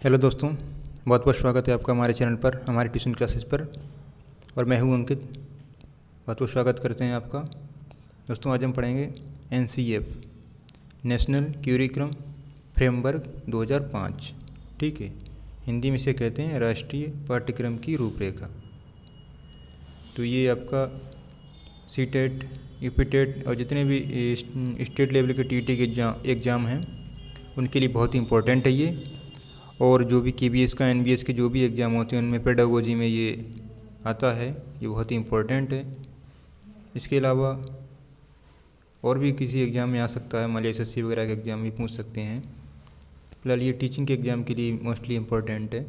Hello दोस्तों, बहुत बहुत स्वागत है आपका हमारे चैनल पर, हमारे ट्यूशन क्लासेस पर। और मैं हूं अंकित। बहुत बहुत स्वागत करते हैं आपका। दोस्तों, आज हम पढ़ेंगे NCF नेशनल क्यूरिकुलम फ्रेमवर्क 2005। ठीक है, हिंदी में इसे कहते हैं राष्ट्रीय पाठ्यक्रम की रूपरेखा। तो ये आपका CTET, UPTET और जितने भी स्टेट लेवल के TET के एग्ज़ाम हैं उनके लिए बहुत ही इम्पोर्टेंट है ये। और जो भी KBS का NBS के जो भी एग्ज़ाम होते हैं उनमें पेडागोजी में ये आता है, ये बहुत ही इम्पोर्टेंट है। इसके अलावा और भी किसी एग्ज़ाम में आ सकता है, मान SSC वगैरह के एग्ज़ाम भी पूछ सकते हैं। फिलहाल ये टीचिंग के एग्ज़ाम के लिए मोस्टली इम्पोर्टेंट है।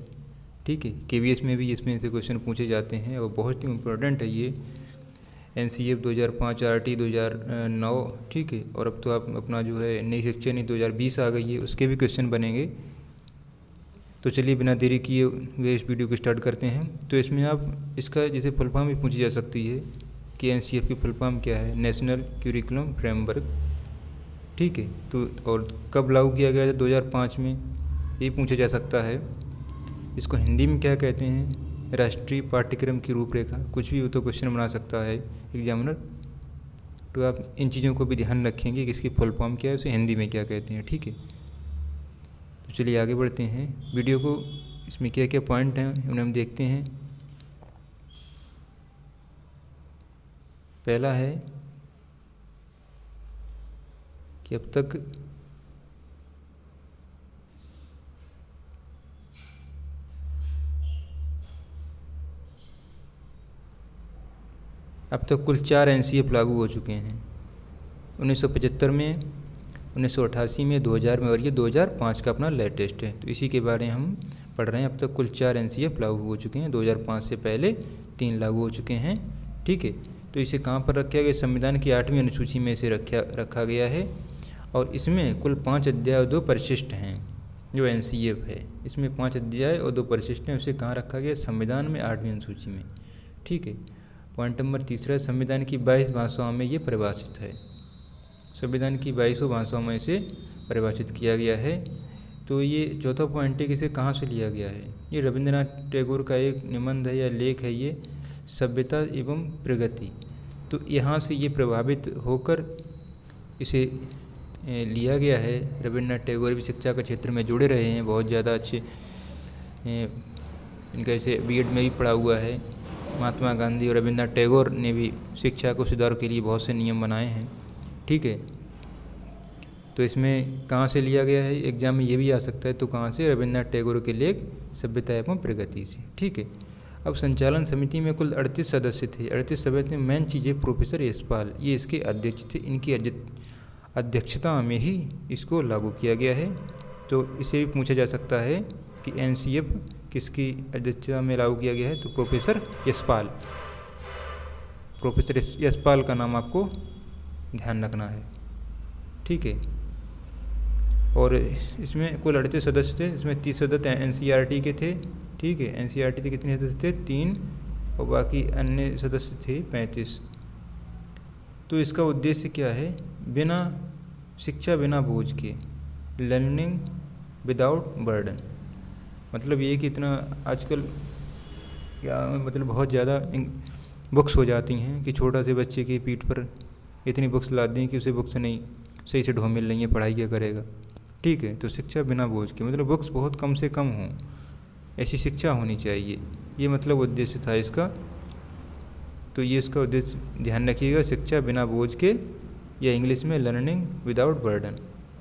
ठीक है, KBS में भी इसमें से क्वेश्चन पूछे जाते हैं और बहुत ही इम्पोर्टेंट है ये। NCF 2005 RT 2009। ठीक है, और अब तो आप अपना जो है नई शिक्षा नीति 2020 आ गई है, उसके भी क्वेश्चन बनेंगे। तो चलिए बिना देरी किए हुए इस वीडियो को स्टार्ट करते हैं। तो इसमें आप इसका जैसे फुल फॉर्म भी पूछी जा सकती है कि NCF की फुल फॉर्म क्या है, नेशनल क्यूरिकुलम फ्रेमवर्क। ठीक है, तो और कब लागू किया गया था, 2005 में, ये पूछा जा सकता है। इसको हिंदी में क्या कहते हैं, राष्ट्रीय पाठ्यक्रम की रूपरेखा। कुछ भी हो तो क्वेश्चन बना सकता है एग्जामिनर। तो आप इन चीज़ों को भी ध्यान रखेंगे कि इसकी फुल फॉर्म क्या है, उसे हिंदी में क्या कहते हैं। ठीक है, तो चलिए आगे बढ़ते हैं वीडियो को। इसमें क्या क्या पॉइंट हैं उन्हें हम देखते हैं। पहला है कि अब तक कुल 4 NCF लागू हो चुके हैं। 1975 में, 1988 में, 2000 में, और ये 2005 का अपना लेटेस्ट है। तो इसी के बारे में हम पढ़ रहे हैं। अब तक कुल 4 NCF लागू हो चुके हैं। 2005 से पहले 3 लागू हो चुके हैं। ठीक है, तो इसे कहाँ पर रखा गया, संविधान की 8वीं अनुसूची में इसे रखा गया है। और इसमें कुल 5 अध्याय और 2 परिशिष्ट हैं। जो NCF है इसमें 5 अध्याय और 2 परिशिष्ट हैं। उसे कहाँ रखा गया, संविधान में 8वीं अनुसूची में। ठीक है, पॉइंट नंबर तीसरा, संविधान की 22 भाषाओं में ये परिभाषित है। संविधान की 22 भाषाओं में इसे परिभाषित किया गया है। तो ये चौथा पॉइंट है कि इसे कहाँ से लिया गया है। ये रविंद्रनाथ टैगोर का एक निबंध है या लेख है, ये सभ्यता एवं प्रगति। तो यहाँ से ये प्रभावित होकर इसे लिया गया है। रविंद्रनाथ टैगोर भी शिक्षा के क्षेत्र में जुड़े रहे हैं, बहुत ज़्यादा अच्छे। इनका इसे B.Ed में भी पढ़ा हुआ है। महात्मा गांधी और रविंद्रनाथ टैगोर ने भी शिक्षा को सुधार के लिए बहुत से नियम बनाए हैं। ठीक है, तो इसमें कहाँ से लिया गया है, एग्जाम में ये भी आ सकता है। तो कहाँ से, रविंद्रनाथ टैगोर के लेख सभ्यता एवं प्रगति से। ठीक है, अब संचालन समिति में कुल 38 सदस्य थे। 38 सदस्य में मेन चीज़ है प्रोफेसर यशपाल, ये इसके अध्यक्ष थे। इनकी अध्यक्षता में ही इसको लागू किया गया है। तो इसे भी पूछा जा सकता है कि NCF किसकी अध्यक्षता में लागू किया गया है, तो प्रोफेसर यशपाल। प्रोफेसर यशपाल का नाम आपको ध्यान रखना है। ठीक है, और इसमें कुल 38 सदस्य थे। इसमें 30 सदस्य NCERT के थे। ठीक है, NCERT के कितने सदस्य थे, 3, और बाकी अन्य सदस्य थे 35। तो इसका उद्देश्य क्या है, शिक्षा बिना बोझ के, लर्निंग विदाउट बर्डन। मतलब ये कि इतना आजकल क्या मतलब बहुत ज़्यादा बुक्स हो जाती हैं कि छोटा से बच्चे की पीठ पर इतनी बुक्स ला दी कि उसे बुक्स नहीं सही से ढो मिल रही हैं, पढ़ाई क्या करेगा। ठीक है, तो शिक्षा बिना बोझ के मतलब बुक्स बहुत कम से कम हों, ऐसी शिक्षा होनी चाहिए। ये मतलब उद्देश्य था इसका। तो ये इसका उद्देश्य ध्यान रखिएगा, शिक्षा बिना बोझ के, या इंग्लिश में लर्निंग विदाउट बर्डन।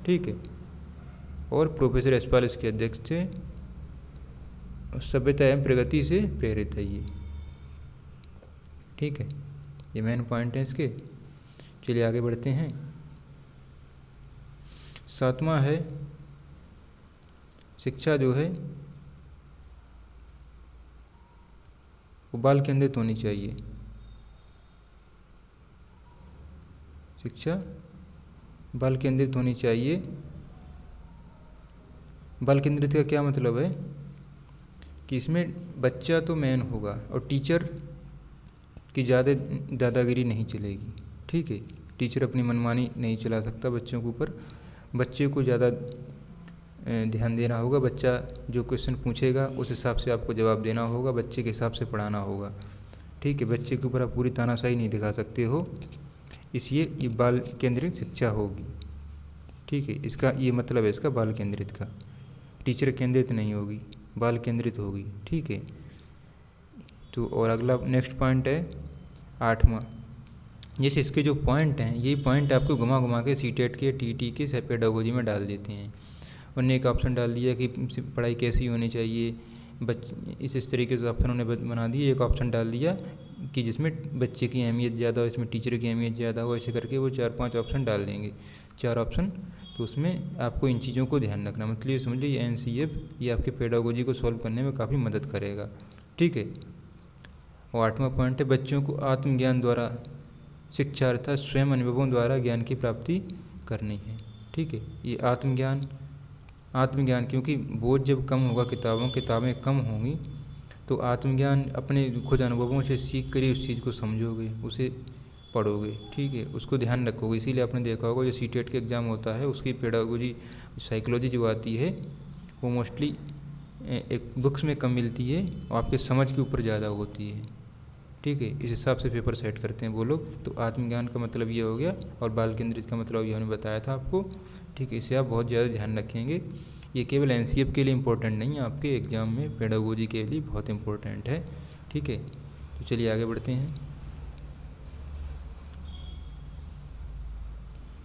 ठीक है, और प्रोफेसर यशपाल इसके अध्यक्ष थे। सभ्यता एवं प्रगति से प्रेरित है ये। ठीक है, ये मेन पॉइंट है इसके। चलिए आगे बढ़ते हैं। 7वां है, शिक्षा जो है वो बाल केंद्रित होनी चाहिए। शिक्षा बाल केंद्रित होनी चाहिए। बाल केंद्रित का क्या मतलब है कि इसमें बच्चा तो मेन होगा और टीचर की ज़्यादा दादागिरी नहीं चलेगी। ठीक है, टीचर अपनी मनमानी नहीं चला सकता बच्चों के ऊपर। बच्चे को ज़्यादा ध्यान देना होगा। बच्चा जो क्वेश्चन पूछेगा उस हिसाब से आपको जवाब देना होगा, बच्चे के हिसाब से पढ़ाना होगा। ठीक है, बच्चे के ऊपर आप पूरी तानाशाही नहीं दिखा सकते हो, इसलिए ये बाल केंद्रित शिक्षा होगी। ठीक है, इसका ये मतलब है इसका बाल केंद्रित का, टीचर केंद्रित नहीं होगी, बाल केंद्रित होगी। ठीक है, तो और अगला नेक्स्ट पॉइंट है 8वां। जैसे इसके जो पॉइंट हैं, ये पॉइंट आपको घुमा घुमा के सीटेट के टीटी के पेडागोजी में डाल देते हैं। उन्होंने एक ऑप्शन डाल दिया कि पढ़ाई कैसी होनी चाहिए, इस तरीके से ऑप्शन उन्होंने बना दिया। एक ऑप्शन डाल दिया कि जिसमें बच्चे की अहमियत ज़्यादा हो, इसमें टीचर की अहमियत ज़्यादा हो, ऐसे करके वो 4-5 ऑप्शन डाल देंगे, 4 ऑप्शन। तो उसमें आपको इन चीज़ों को ध्यान रखना, मतलब ये समझ लीजिए NCF ये आपके पेडागोजी को सॉल्व करने में काफ़ी मदद करेगा। ठीक है, और 8वां पॉइंट है बच्चों को आत्मज्ञान द्वारा शिक्षा अर्थात स्वयं अनुभवों द्वारा ज्ञान की प्राप्ति करनी है। ठीक है, ये आत्मज्ञान क्योंकि बोझ जब कम होगा, किताबें कम होंगी, तो आत्मज्ञान अपने खुद अनुभवों से सीख कर ही उस चीज़ को समझोगे, उसे पढ़ोगे। ठीक है, उसको ध्यान रखोगे। इसीलिए आपने देखा होगा जो सीटेट के एग्ज़ाम होता है उसकी पेडागोजी साइकोलॉजी जो आती है वो मोस्टली एक बुक्स में कम मिलती है और आपके समझ के ऊपर ज़्यादा होती है। ठीक है, इस हिसाब से पेपर सेट करते हैं वो लोग। तो आत्मज्ञान का मतलब ये हो गया और बाल केंद्रित का मतलब ये हमने बताया था आपको। ठीक है, इसे आप बहुत ज़्यादा ध्यान रखेंगे। ये केवल NCF के लिए इम्पोर्टेंट नहीं है, आपके एग्ज़ाम में पेडागोजी के लिए बहुत इम्पोर्टेंट है। ठीक है, तो चलिए आगे बढ़ते हैं।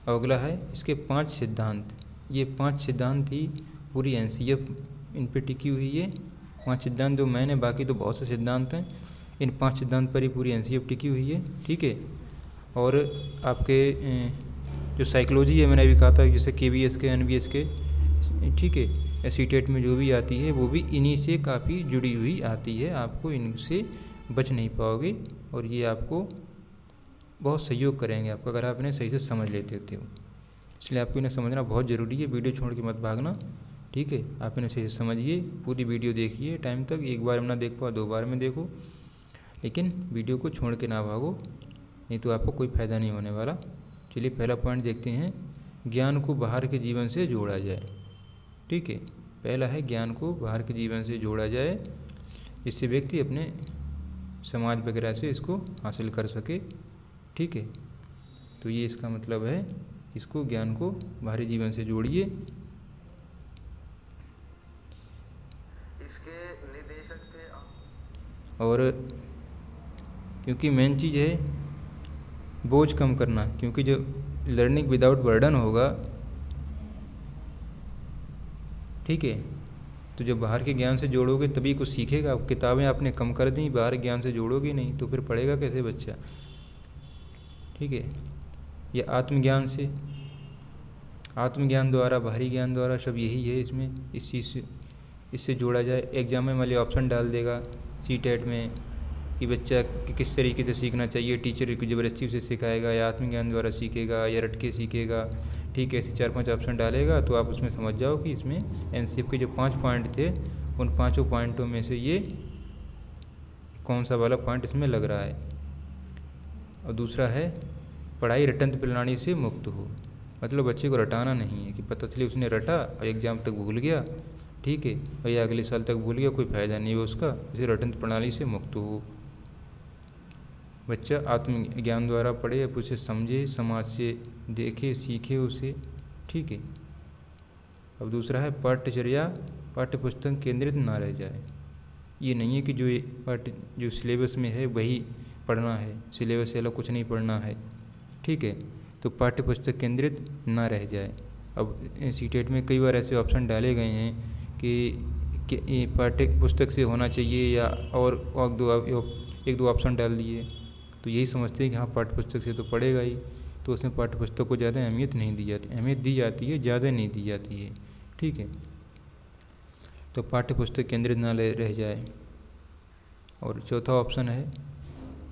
अगला है इसके 5 सिद्धांत। ये 5 सिद्धांत ही पूरी NCF इन पर टिकी हुई है। 5 सिद्धांत जो मैंने, बाकी तो बहुत से सिद्धांत हैं, इन 5 सिद्धांत पर ही पूरी NCF टिकी हुई है। ठीक है, और आपके जो साइकोलॉजी है मैंने अभी कहा था, जैसे KVS के NVS के, ठीक है, सीटेट में जो भी आती है वो भी इन्हीं से काफ़ी जुड़ी हुई आती है, आपको इनसे बच नहीं पाओगे और ये आपको बहुत सहयोग करेंगे आपका, अगर आप इन्हें सही से समझ लेते हो। इसलिए आपको इन्हें समझना बहुत ज़रूरी है, वीडियो छोड़ के मत भागना। ठीक है, आप इन्हें सही से समझिए, पूरी वीडियो देखिए टाइम तक, एक बार में ना देख पाओ 2 बार में देखो, लेकिन वीडियो को छोड़ के ना भागो, नहीं तो आपको कोई फ़ायदा नहीं होने वाला। चलिए पहला पॉइंट देखते हैं, ज्ञान को बाहर के जीवन से जोड़ा जाए। ठीक है, पहला है ज्ञान को बाहर के जीवन से जोड़ा जाए, इससे व्यक्ति अपने समाज वगैरह से इसको हासिल कर सके। ठीक है, तो ये इसका मतलब है, इसको ज्ञान को बाहरी जीवन से जोड़िए। इसके निर्देशक थे और क्योंकि मेन चीज़ है बोझ कम करना, क्योंकि जो लर्निंग विदाउट बर्डन होगा, ठीक है, तो जब बाहर के ज्ञान से जोड़ोगे तभी कुछ सीखेगा। अब किताबें आपने कम कर दी, बाहर ज्ञान से जोड़ोगे नहीं तो फिर पढ़ेगा कैसे बच्चा। ठीक है, ये आत्मज्ञान से, आत्मज्ञान द्वारा, बाहरी ज्ञान द्वारा, सब यही है इसमें, इस चीज़ से इससे जोड़ा जाए। एग्जाम में मान लिया ऑप्शन डाल देगा सीटेट में कि बच्चा किस तरीके से सीखना चाहिए, टीचर की ज़बरदस्ती से सिखाएगा या आत्मज्ञान द्वारा सीखेगा या रट के सीखेगा। ठीक है, ऐसे 4-5 ऑप्शन डालेगा तो आप उसमें समझ जाओ कि इसमें NCF के जो 5 पॉइंट थे उन 5 पॉइंटों में से ये कौन सा वाला पॉइंट इसमें लग रहा है। और दूसरा है पढ़ाई रटंत प्रणाली से मुक्त हो, मतलब बच्चे को रटाना नहीं है कि पता चले उसने रटा और एग्ज़ाम तक भूल गया, ठीक है, और या अगले साल तक भूल गया, कोई फ़ायदा नहीं है उसका। इसे रटंत प्रणाली से मुक्त हो, बच्चा आत्मज्ञान द्वारा पढ़े, अब उसे समझे, समाज से देखे, सीखे उसे। ठीक है, अब दूसरा है पाठ्यचर्या पाठ्य पुस्तक केंद्रित ना रह जाए। ये नहीं है कि जो सिलेबस में है वही पढ़ना है, सिलेबस से अलग कुछ नहीं पढ़ना है। ठीक है, तो पाठ्य पुस्तक केंद्रित ना रह जाए। अब सीटेट में कई बार ऐसे ऑप्शन डाले गए हैं कि पाठ्य पुस्तक से होना चाहिए या और एक दो ऑप्शन डाल दिए, तो यही समझते हैं कि हाँ पाठ्य पुस्तक से तो पढ़ेगा ही, तो उसमें पाठ्य पुस्तक को ज़्यादा अहमियत नहीं दी जाती, अहमियत दी जाती है, ज़्यादा नहीं दी जाती है। ठीक है, तो पाठ्य पुस्तक केंद्रित ना रह जाए। और चौथा ऑप्शन है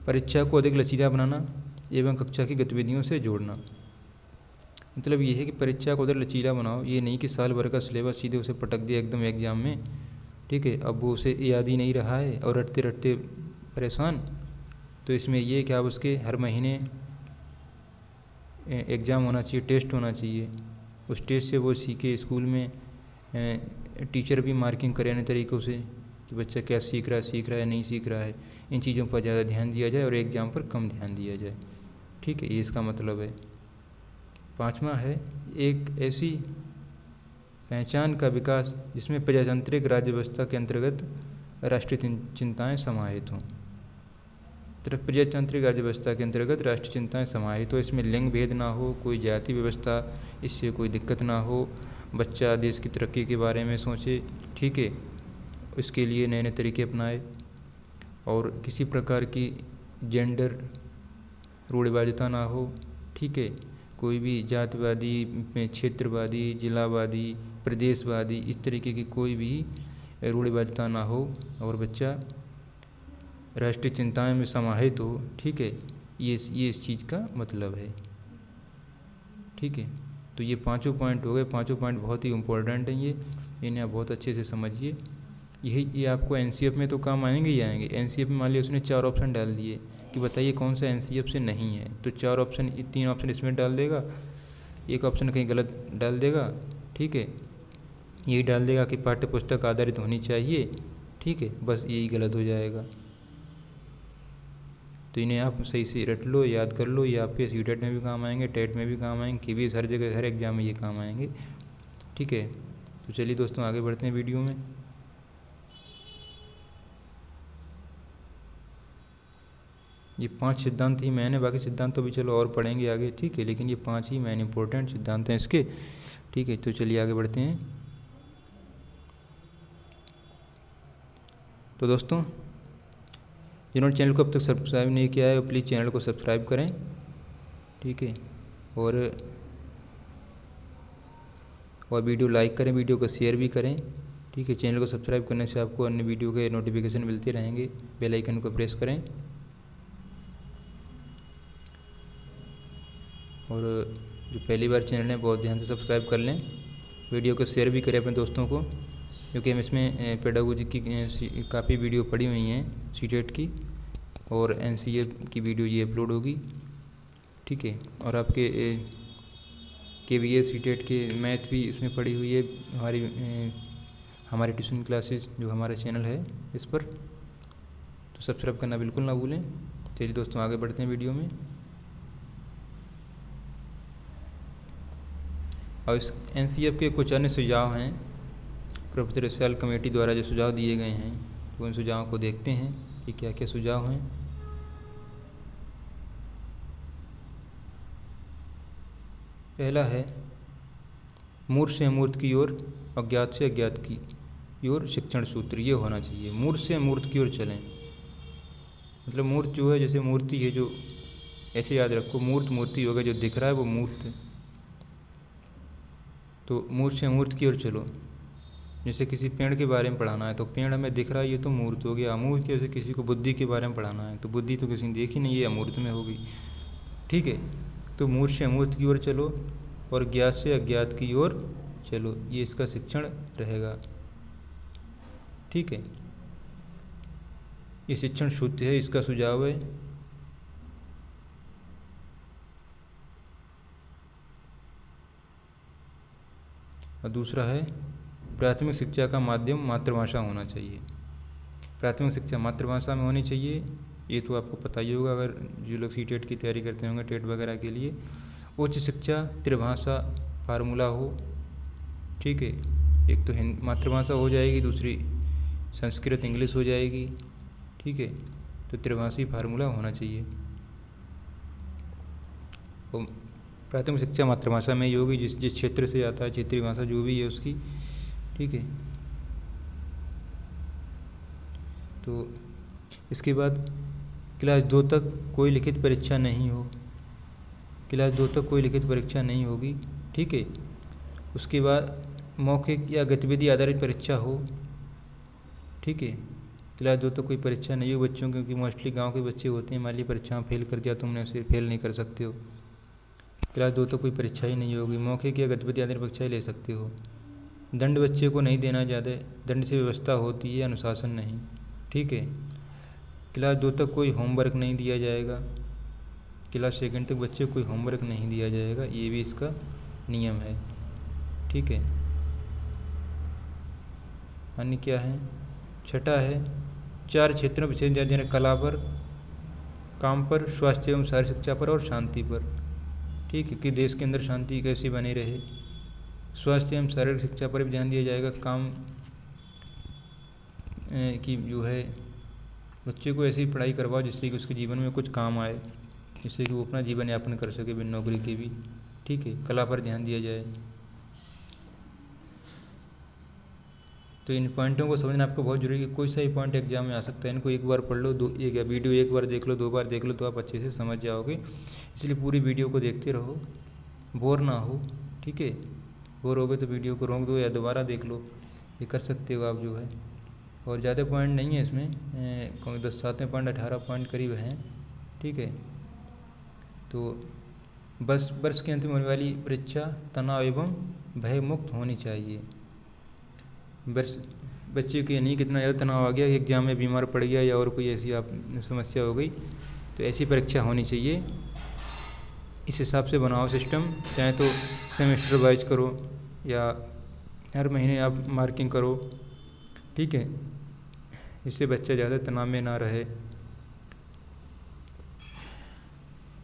परीक्षा को अधिक लचीला बनाना एवं कक्षा की गतिविधियों से जोड़ना। मतलब ये है कि परीक्षा को अधिक लचीला बनाओ, ये नहीं कि साल भर का सिलेबस सीधे उसे पटक दिया एकदम एग्ज़ाम में। ठीक है, अब वो उसे याद ही नहीं रहा है और रटते रटते परेशान, तो इसमें ये कि आप उसके हर महीने एग्ज़ाम होना चाहिए, टेस्ट होना चाहिए, उस टेस्ट से वो सीखे, स्कूल में टीचर भी मार्किंग करें अन्य तरीक़ों से कि बच्चा क्या सीख रहा है या नहीं सीख रहा है, इन चीज़ों पर ज़्यादा ध्यान दिया जाए और एग्ज़ाम पर कम ध्यान दिया जाए। ठीक है, ये इसका मतलब है। 5वां है एक ऐसी पहचान का विकास जिसमें प्रजातांत्रिक राज्य व्यवस्था के अंतर्गत राष्ट्रीय चिंताएँ समाहित हों। प्रजातांत्रिक राज्य व्यवस्था के अंतर्गत राष्ट्रीय चिंताएँ समाहित हो, इसमें लिंग भेद ना हो, कोई जाति व्यवस्था, इससे कोई दिक्कत ना हो, बच्चा देश की तरक्की के बारे में सोचे। ठीक है, इसके लिए नए नए तरीके अपनाए और किसी प्रकार की जेंडर रूढ़िवादिता ना हो। ठीक है, कोई भी जातिवादी, क्षेत्रवादी, जिलावादी, प्रदेशवादी, इस तरीके की कोई भी रूढ़िवादिता ना हो और बच्चा राष्ट्रीय चिंताएं में समाहित हो। ठीक है, ये इस चीज़ का मतलब है। ठीक है, तो ये 5 पॉइंट हो गए। 5 पॉइंट बहुत ही इम्पोर्टेंट हैं, ये इन्हें आप बहुत अच्छे से समझिए। ये आपको एनसीएफ में तो काम आएंगे ही आएंगे। एनसीएफ में मान लिया उसने 4 ऑप्शन डाल दिए कि बताइए कौन सा एनसीएफ से नहीं है, तो 4 ऑप्शन, 3 ऑप्शन इसमें डाल देगा, एक ऑप्शन कहीं गलत डाल देगा। ठीक है, यही डाल देगा कि पाठ्य पुस्तक आधारित होनी चाहिए। ठीक है, बस यही गलत हो जाएगा। तो इन्हें आप सही से रट लो, याद कर लो। ये आपके यूटेट में भी काम आएंगे, टेट में भी काम आएंगे, केवीएस, हर जगह हर एग्जाम में ये काम आएंगे। ठीक है, तो चलिए दोस्तों आगे बढ़ते हैं वीडियो में। ये 5 सिद्धांत ही मैंने, बाकी सिद्धांत तो भी चलो और पढ़ेंगे आगे। ठीक है, लेकिन ये 5 ही मैन इंपॉर्टेंट सिद्धांत हैं इसके। ठीक है, तो चलिए आगे बढ़ते हैं। तो दोस्तों जिन्होंने चैनल को अब तक सब्सक्राइब नहीं किया है, प्लीज़ चैनल को सब्सक्राइब करें। ठीक है, और वीडियो लाइक करें, वीडियो को शेयर भी करें। ठीक है, चैनल को सब्सक्राइब करने से आपको अन्य वीडियो के नोटिफिकेशन मिलते रहेंगे। बेल आइकन को प्रेस करें और जो पहली बार चैनल है बहुत ध्यान से सब्सक्राइब कर लें। वीडियो को शेयर भी करें अपने दोस्तों को, क्योंकि हम इसमें पेडागोजी की काफ़ी वीडियो पड़ी हुई हैं सीटेट की, और एनसीएफ की वीडियो ये अपलोड होगी। ठीक है, और आपके केवीएस सीटेट के मैथ भी इसमें पड़ी हुई है हमारी ट्यूशन क्लासेस जो हमारा चैनल है इस पर, तो सब्सक्राइब करना बिल्कुल ना भूलें। चलिए दोस्तों आगे बढ़ते हैं वीडियो में। और इस एनसीएफ के कुछ अन्य सुझाव हैं प्रोफेसर सेल कमेटी द्वारा जो सुझाव दिए गए हैं, तो उन सुझावों को देखते हैं कि क्या क्या सुझाव हैं। पहला है मूर्त से अमूर्त की ओर, अज्ञात से अज्ञात की ओर शिक्षण सूत्र। ये होना चाहिए, मूर्त से अमूर्त की ओर चलें। मतलब मूर्त जो है, जैसे मूर्ति है, जो ऐसे याद रखो, मूर्त मूर्ति होगा, जो दिख रहा है वो मूर्त है। तो मूर्त से अमूर्त की ओर चलो। जैसे किसी पेड़ के बारे में पढ़ाना है तो पेड़ हमें दिख रहा है, ये तो मूर्त हो गया। अमूर्त जैसे किसी को बुद्धि के बारे में पढ़ाना है तो बुद्धि तो किसी ने देखी नहीं, ये अमूर्त में होगी। ठीक है, तो मूर्त से अमूर्त की ओर चलो और ज्ञात से अज्ञात की ओर चलो, ये इसका शिक्षण रहेगा। ठीक है, ये शिक्षण सूत्र है, इसका सुझाव है। और दूसरा है प्राथमिक शिक्षा का माध्यम मातृभाषा होना चाहिए। प्राथमिक शिक्षा मातृभाषा में होनी चाहिए, ये तो आपको पता ही होगा अगर जो लोग सीटेट की तैयारी करते होंगे, टेट वगैरह के लिए। उच्च शिक्षा त्रिभाषा फार्मूला हो। ठीक है, एक तो मातृभाषा हो जाएगी, दूसरी संस्कृत इंग्लिश हो जाएगी। ठीक है, तो त्रिभाषी फार्मूला होना चाहिए। और प्राथमिक शिक्षा मातृभाषा में ही होगी, जिस क्षेत्र से आता है, क्षेत्रीय भाषा जो भी है उसकी। ठीक है, तो इसके बाद क्लास 2 तक कोई लिखित परीक्षा नहीं हो। क्लास 2 तक कोई लिखित परीक्षा नहीं होगी। ठीक है, उसके बाद मौखिक या गतिविधि आधारित परीक्षा हो। ठीक है, क्लास 2 तक कोई परीक्षा नहीं हो बच्चों, क्योंकि मोस्टली गांव के बच्चे होते हैं, मान ली परीक्षा में फेल कर दिया तुमने, उसे फेल नहीं कर सकते हो। क्लास 2 तक कोई परीक्षा ही नहीं होगी, मौखिक या गतिविधि आधारित परीक्षा ही ले सकते हो। दंड बच्चे को नहीं देना ज़्यादा, दंड से व्यवस्था होती है, अनुशासन नहीं। ठीक है, क्लास 2 तक कोई होमवर्क नहीं दिया जाएगा। क्लास 2 तक बच्चे को कोई होमवर्क नहीं दिया जाएगा, ये भी इसका नियम है। ठीक है, अन्य क्या है? छठा है 4 क्षेत्रों में विशेष ध्यान देना, कला पर, काम पर, स्वास्थ्य एवं शारीरिक शिक्षा पर और शांति पर। ठीक है, कि देश के अंदर शांति कैसी बनी रहे। स्वास्थ्य एवं शारीरिक शिक्षा पर भी ध्यान दिया जाएगा। काम की जो है बच्चे को ऐसी पढ़ाई करवाओ जिससे कि उसके जीवन में कुछ काम आए, जिससे कि वो अपना जीवन यापन कर सके बिन नौकरी के भी। ठीक है, कला पर ध्यान दिया जाए। तो इन पॉइंटों को समझना आपको बहुत जरूरी है कि कोई सा ही पॉइंट एग्जाम में आ सकता है। इनको एक बार पढ़ लो, एक वीडियो एक बार देख लो, 2 बार देख लो तो आप अच्छे से समझ जाओगे। इसलिए पूरी वीडियो को देखते रहो, बोर ना हो। ठीक है, बोर हो गए तो वीडियो को रोक दो या दोबारा देख लो, ये कर सकते हो आप जो है। और ज़्यादा पॉइंट नहीं है इसमें, 7वें पॉइंट 18 पॉइंट करीब हैं। ठीक है, तो बस वर्ष के अंत में होने वाली परीक्षा तनाव एवं भय मुक्त होनी चाहिए। बच्चे के नहीं कितना ज़्यादा तनाव आ गया कि एग्जाम में बीमार पड़ गया या और कोई ऐसी आप समस्या हो गई, तो ऐसी परीक्षा होनी चाहिए। इस हिसाब से बनाओ सिस्टम, चाहे तो सेमेस्टर वाइज करो या हर महीने आप मार्किंग करो। ठीक है, इससे बच्चा ज़्यादा तनाव में ना रहे।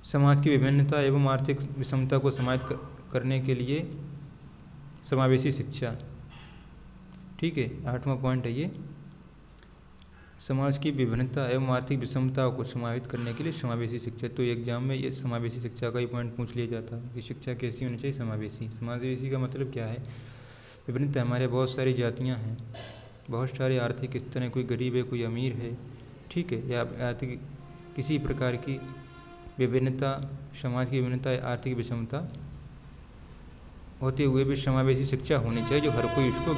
समाज की विभिन्नता एवं आर्थिक विषमता को समाहित करने के लिए समावेशी शिक्षा। ठीक है, 8वां पॉइंट है ये, समाज की विभिन्नता एवं आर्थिक विषमता को समाहित करने के लिए समावेशी शिक्षा। तो एग्जाम में ये समावेशी शिक्षा का ही पॉइंट पूछ लिया जाता है कि शिक्षा कैसी होनी चाहिए। समावेशी का मतलब क्या है? विभिन्नता, हमारे बहुत सारी जातियाँ हैं, बहुत सारे आर्थिक स्तर हैं, कोई गरीब है, कोई अमीर है। ठीक है, या आर्थिक किसी प्रकार की विभिन्नता, समाज की विभिन्नता, आर्थिक विषमता होते हुए भी समावेशी शिक्षा होनी चाहिए, जो हर कोई उसको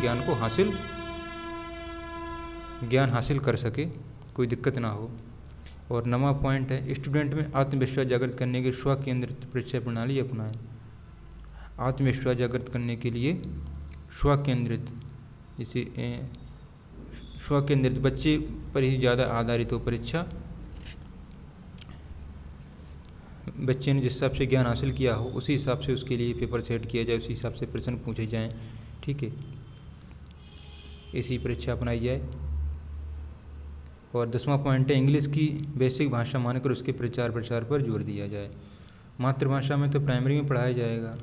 ज्ञान हासिल कर सके, कोई दिक्कत ना हो। और 9वां पॉइंट है, स्टूडेंट में आत्मविश्वास जागृत करने के स्व केंद्रित परीक्षा प्रणाली अपनाएं। आत्मविश्वास जागृत करने के लिए स्व केंद्रित, जैसे स्व केंद्रित बच्चे पर ही ज़्यादा आधारित हो परीक्षा। बच्चे ने जिस हिसाब से ज्ञान हासिल किया हो उसी हिसाब से उसके लिए पेपर सेट किया जाए, उसी हिसाब से प्रश्न पूछे जाएं। ठीक है, ऐसी परीक्षा अपनाई जाए। और 10वां पॉइंट है, इंग्लिश की बेसिक भाषा मानकर उसके प्रचार प्रसार पर जोर दिया जाए। मातृभाषा में तो प्राइमरी में पढ़ाया जाएगा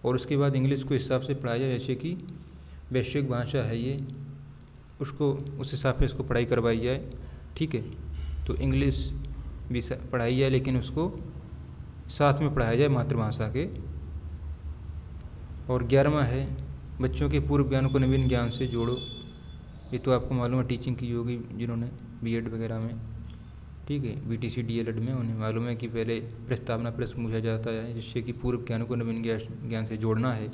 और उसके बाद इंग्लिश को इस हिसाब से पढ़ाया जाए जैसे कि वैश्विक भाषा है ये, उसको उस हिसाब से उसको पढ़ाई करवाई जाए। ठीक है, तो इंग्लिश भी पढ़ाई जाए लेकिन उसको साथ में पढ़ाया जाए मातृभाषा के। और 11वां है, बच्चों के पूर्व ज्ञान को नवीन ज्ञान से जोड़ो। ये तो आपको मालूम है, टीचिंग की होगी जिन्होंने बीएड वगैरह में। ठीक है, बीटीसी डीएलएड में उन्हें मालूम है कि पहले प्रस्तावना प्रश्न पूछा जाता है जिससे कि पूर्व ज्ञान को नवीन ज्ञान से जोड़ना है।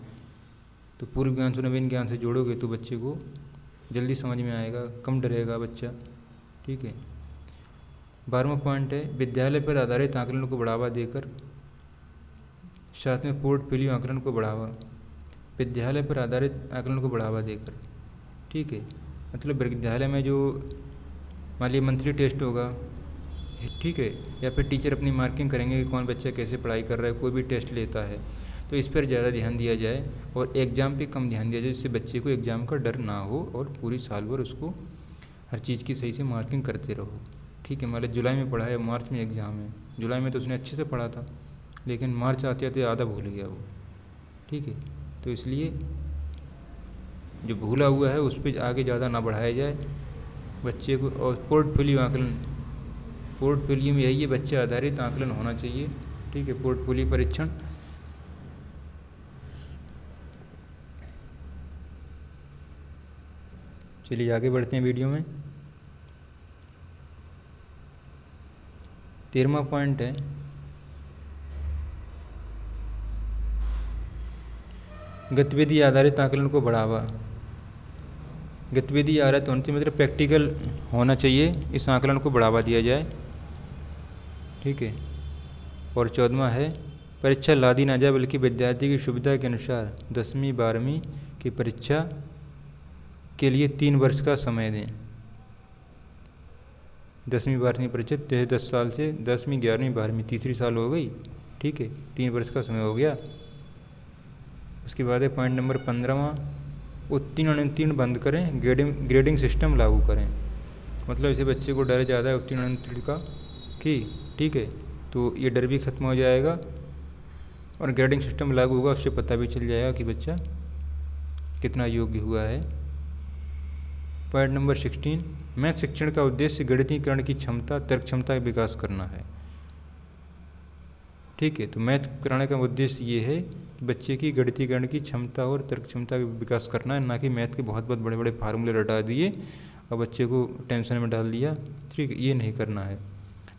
तो पूर्व ज्ञान से नवीन ज्ञान से जोड़ोगे तो बच्चे को जल्दी समझ में आएगा, कम डरेगा बच्चा। ठीक है, 12वां पॉइंट है, विद्यालय पर आधारित आकलन को बढ़ावा देकर, साथ में पोर्टफोलियो आकलन को बढ़ावा, विद्यालय पर आधारित आकलन को बढ़ावा देकर। ठीक है, मतलब विद्यालय में जो मान लीजिए मंथली टेस्ट होगा, ठीक है, या फिर टीचर अपनी मार्किंग करेंगे कि कौन बच्चा कैसे पढ़ाई कर रहा है, कोई भी टेस्ट लेता है तो इस पर ज़्यादा ध्यान दिया जाए और एग्ज़ाम पे कम ध्यान दिया जाए, जिससे बच्चे को एग्ज़ाम का डर ना हो और पूरी साल भर उसको हर चीज़ की सही से मार्किंग करते रहो। ठीक है, मान लीजिए जुलाई में पढ़ा है, मार्च में एग्ज़ाम है, जुलाई में तो उसने अच्छे से पढ़ा था लेकिन मार्च आते आते आधा भूल गया वो। ठीक है, तो इसलिए जो भूला हुआ है उस पर आगे ज़्यादा ना बढ़ाया जाए बच्चे को। और पोर्टफोलियो आकलन, पोर्टफोलियो में यही है, बच्चे आधारित आकलन होना चाहिए। ठीक है, पोर्टफोलियो परीक्षण। चलिए आगे बढ़ते हैं वीडियो में। 13वां पॉइंट है, गतिविधि आधारित आकलन को बढ़ावा। गतिविधि आधारित होने से मतलब प्रैक्टिकल होना चाहिए, इस आकलन को बढ़ावा दिया जाए। ठीक है, और 14वां है, परीक्षा लादी ना जाए बल्कि विद्यार्थी की सुविधा के अनुसार 10वीं 12वीं की परीक्षा के लिए 3 वर्ष का समय दें। 10वीं 12वीं परीक्षा 10 साल से 10वीं 11वीं 12वीं तीसरी साल हो गई। ठीक है, 3 वर्ष का समय हो गया। उसके बाद है पॉइंट नंबर 15वां, उत्तीर्ण अनुत्तीर्ण बंद करें, ग्रेडिंग सिस्टम लागू करें। मतलब इसे बच्चे को डर ज़्यादा है उत्तीर्ण अनुत्तीर्ण का कि ठीक है, तो ये डर भी खत्म हो जाएगा और ग्रेडिंग सिस्टम लागू होगा, उससे पता भी चल जाएगा कि बच्चा कितना योग्य हुआ है। पॉइंट नंबर 16, मैथ शिक्षण का उद्देश्य गणितीकरण की क्षमता, तर्क क्षमता का विकास करना है। ठीक है, तो मैथ कराने का उद्देश्य ये है कि बच्चे की गणितीकरण की क्षमता और तर्क क्षमता का विकास करना है, ना कि मैथ के बहुत बहुत बड़े बड़े फार्मूले रटा दिए और बच्चे को टेंशन में डाल दिया। ठीक है, ये नहीं करना है।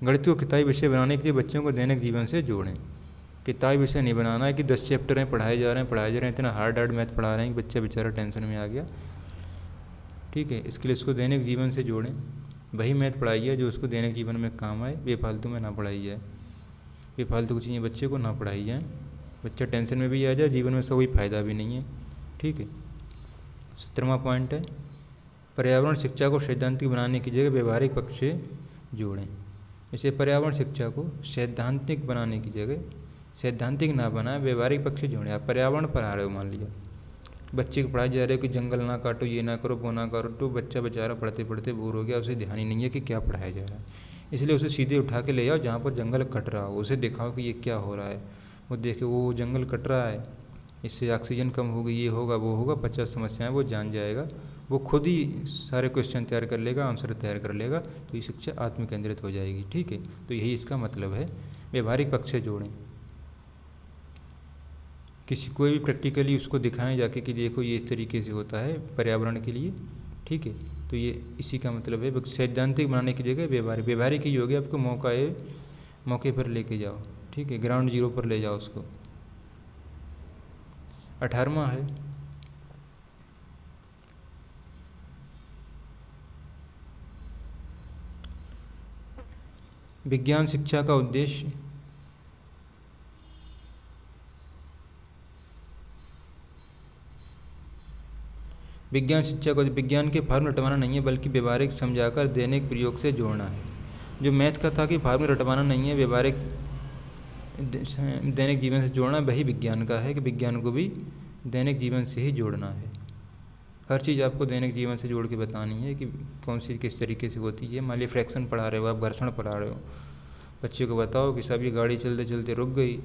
गणित को किताबी विषय बनाने के लिए बच्चों को दैनिक जीवन से जोड़ें। किताबी विषय नहीं बनाना है कि 10 चैप्टर हैं पढ़ाए जा रहे हैं, इतना हार्ड मैथ पढ़ा रहे हैं कि बच्चा बेचारा टेंशन में आ गया। ठीक है, इसके लिए इसको दैनिक जीवन से जोड़ें। वही मैथ पढ़ाइए जो उसको दैनिक जीवन में काम आए, बेफालतू में ना पढ़ाई जाए, बेफालतू की चीज़ें बच्चे को ना पढ़ाई जाए, बच्चा टेंशन में भी आ जाए, जीवन में उसका कोई फ़ायदा भी नहीं है। ठीक है, 17वां पॉइंट है, पर्यावरण शिक्षा को सैद्धांतिक बनाने की जगह व्यवहारिक पक्ष से जोड़ें। इसे पर्यावरण शिक्षा को सैद्धांतिक बनाने की जगह सैद्धांतिक ना बनाए, व्यवहारिक पक्ष से जोड़ें। आप पर्यावरण पढ़ा रहे हो, मान लिया बच्चे को पढ़ाया जा रहा है कि जंगल ना काटो, ये ना करो, वो ना करो, तो बच्चा बेचारा पढ़ते पढ़ते बोर हो गया, उसे ध्यान ही नहीं है कि क्या पढ़ाया जा रहा है। इसलिए उसे सीधे उठा के ले जाओ जहाँ पर जंगल कट रहा हो, उसे दिखाओ कि ये क्या हो रहा है। वो देखे वो जंगल कट रहा है, इससे ऑक्सीजन कम होगी, ये होगा वो होगा, 50 समस्याएं वो जान जाएगा, वो खुद ही सारे क्वेश्चन तैयार कर लेगा, आंसर तैयार कर लेगा, तो ये शिक्षा आत्मकेंद्रित हो जाएगी। ठीक है, तो यही इसका मतलब है, व्यवहारिक पक्ष से जोड़ें। किसी कोई भी प्रैक्टिकली उसको दिखाएं जाके कि देखो ये इस तरीके से होता है पर्यावरण के लिए। ठीक है, तो ये इसी का मतलब है, सैद्धांतिक बनाने की जगह व्यवहारिक ही हो गया। आपको मौके पर लेके जाओ। ठीक है, ग्राउंड जीरो पर ले जाओ उसको। 18वां है, विज्ञान शिक्षा का उद्देश्य विज्ञान शिक्षा को विज्ञान के फार्मूले रटवाना नहीं है, बल्कि व्यवहारिक समझाकर दैनिक प्रयोग से जोड़ना है। जो मैथ का था कि फार्मूले रटवाना नहीं है, व्यवहारिक दैनिक जीवन से जोड़ना, वही विज्ञान का है कि विज्ञान को भी दैनिक जीवन से ही जोड़ना है। हर चीज़ आपको दैनिक जीवन से जोड़ के बतानी है कि कौन सी किस तरीके से होती है। मान लीजिए फ्रैक्शन पढ़ा रहे हो आप, घर्षण पढ़ा रहे हो, बच्चे को बताओ कि साहब ये गाड़ी चलते चलते रुक गई,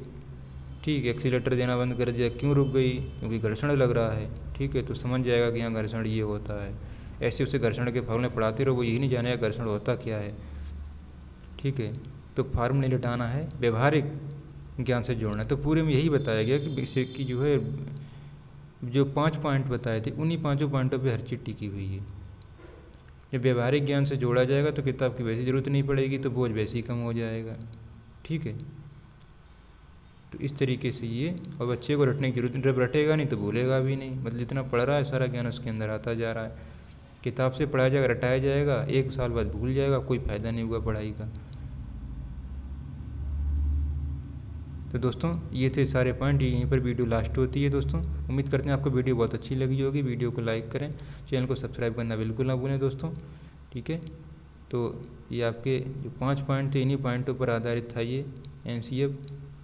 ठीक है, एक्सीलेटर देना बंद कर दिया, क्यों रुक गई, क्योंकि घर्षण लग रहा है। ठीक है, तो समझ जाएगा कि यहाँ घर्षण ये होता है। ऐसे उसे घर्षण के फार्मूले पढ़ाते रहो, वो यही नहीं जानेगा घर्षण होता क्या है। ठीक है, तो फार्मूले लिटाना है, व्यवहारिक ज्ञान से जोड़ना है। तो पूरे में यही बताया गया कि बेसिक की जो है, जो 5 पॉइंट बताए थे, उन्हीं 5 पॉइंटों पे हर चीज़ टिकी हुई है। जब व्यवहारिक ज्ञान से जोड़ा जाएगा तो किताब की वैसी ज़रूरत नहीं पड़ेगी, तो बोझ वैसे ही कम हो जाएगा। ठीक है, तो इस तरीके से ये, और बच्चे को रटने की जरूरत, जब रटेगा नहीं तो भूलेगा भी नहीं। मतलब जितना पढ़ रहा है सारा ज्ञान उसके अंदर आता जा रहा है। किताब से पढ़ाया जाएगा, रटाया जाएगा, 1 साल बाद भूल जाएगा, कोई फ़ायदा नहीं हुआ पढ़ाई का। तो दोस्तों ये थे सारे पॉइंट, यहीं पर वीडियो लास्ट होती है। दोस्तों उम्मीद करते हैं आपको वीडियो बहुत अच्छी लगी होगी। वीडियो को लाइक करें, चैनल को सब्सक्राइब करना बिल्कुल ना भूलें दोस्तों। ठीक है, तो ये आपके जो 5 पॉइंट थे, इन्हीं पॉइंटों पर आधारित था ये NCF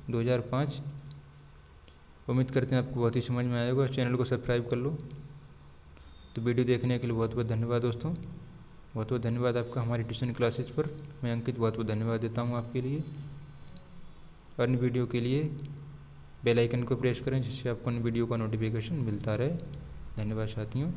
2005। उम्मीद करते हैं आपको बहुत ही समझ में आएगा। चैनल को सब्सक्राइब कर लो। तो वीडियो देखने के लिए बहुत बहुत धन्यवाद दोस्तों, बहुत बहुत धन्यवाद आपका हमारी ट्यूशन क्लासेस पर। मैं अंकित बहुत बहुत धन्यवाद देता हूँ आपके लिए। अन्य वीडियो के लिए बेल आइकन को प्रेस करें, जिससे आपको अन्य वीडियो का नोटिफिकेशन मिलता रहे। धन्यवाद साथियों।